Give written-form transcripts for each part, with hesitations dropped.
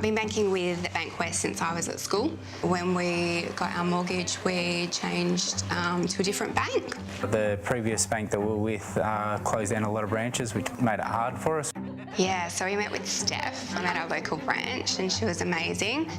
been banking with Bankwest since I was at school. When we got our mortgage, we changed to a different bank. The previous bank that we were with closed down a lot of branches, which made it hard for us. Yeah, so we met with Steph at our local branch and she was amazing.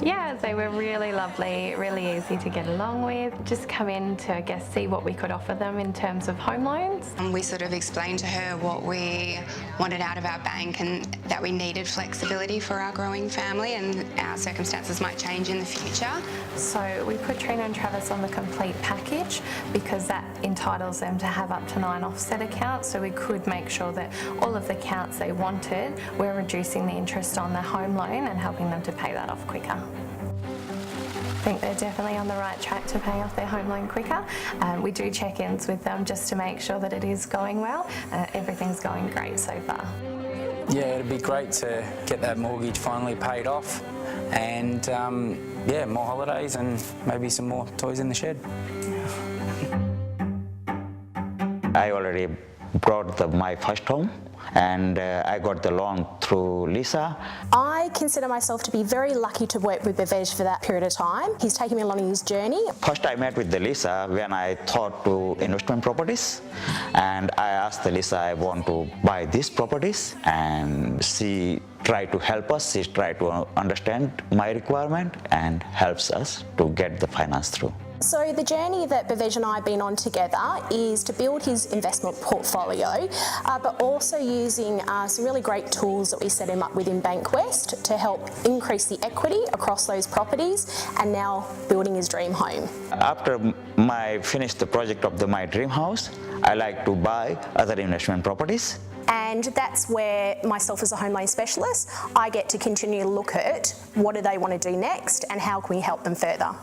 Yeah, they were really lovely, really easy to get along with. Just come in to, I guess, see what we could offer them in terms of home loans. And we sort of explained to her what we wanted out of our bank and that we needed flexibility for our growing family and our circumstances might change in the future. So we put Trina and Travis on the complete package because that entitles them to have up to 9 offset accounts, so we could make sure that all of the accounts they wanted, we're reducing the interest on their home loan and helping them to pay that off quicker. I think they're definitely on the right track to pay off their home loan quicker. We do check-ins with them just to make sure that it is going well. Everything's going great so far. Yeah, it'd be great to get that mortgage finally paid off and yeah, more holidays and maybe some more toys in the shed. I already bought my first home and I got the loan through Lisa. I consider myself to be very lucky to work with Bhavesh for that period of time. He's taken me along in his journey. First I met with the Lisa when I thought to investment properties, and I asked the Lisa I want to buy these properties, and she tried to help us. She tried to understand my requirement and helps us to get the finance through. So the journey that Bhavesh and I have been on together is to build his investment portfolio, but also using some really great tools that we set him up with in Bankwest to help increase the equity across those properties and now building his dream home. After I finished the project of my dream house, I like to buy other investment properties. And that's where myself as a home loan specialist, I get to continue to look at what do they want to do next and how can we help them further.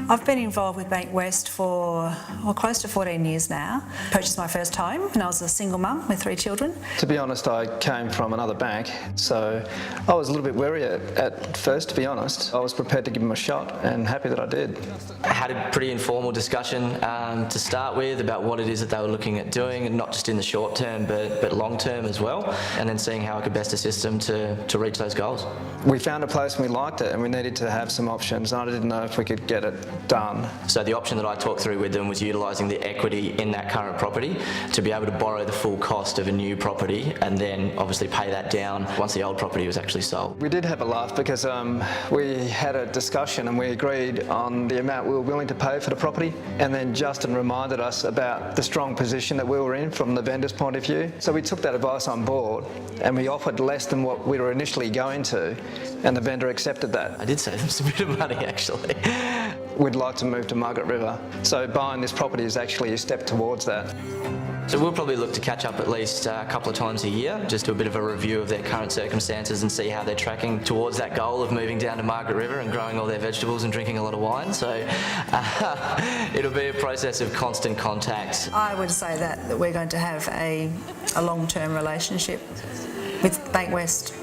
I've been involved with Bankwest for close to 14 years now. Purchased my first home when I was a single mum with 3 children. To be honest, I came from another bank, so I was a little bit wary at first, to be honest. I was prepared to give them a shot and happy that I did. I had a pretty informal discussion to start with about what it is that they were looking at doing, and not just in the short term but long term as well, and then seeing how I could best assist them to reach those goals. We found a place and we liked it, and we needed to have some options, and I didn't know if we could get it done. So the option that I talked through with them was utilising the equity in that current property to be able to borrow the full cost of a new property and then obviously pay that down once the old property was actually sold. We did have a laugh because we had a discussion and we agreed on the amount we were willing to pay for the property, and then Justin reminded us about the strong position that we were in from the vendor's point of view. So we took that advice on board and we offered less than what we were initially going to, and the vendor accepted that. I did save them some bit of money actually. We'd like to move to Margaret River, so buying this property is actually a step towards that. So we'll probably look to catch up at least a couple of times a year, just do a bit of a review of their current circumstances and see how they're tracking towards that goal of moving down to Margaret River and growing all their vegetables and drinking a lot of wine. So it'll be a process of constant contact. I would say that we're going to have a long-term relationship with Bankwest.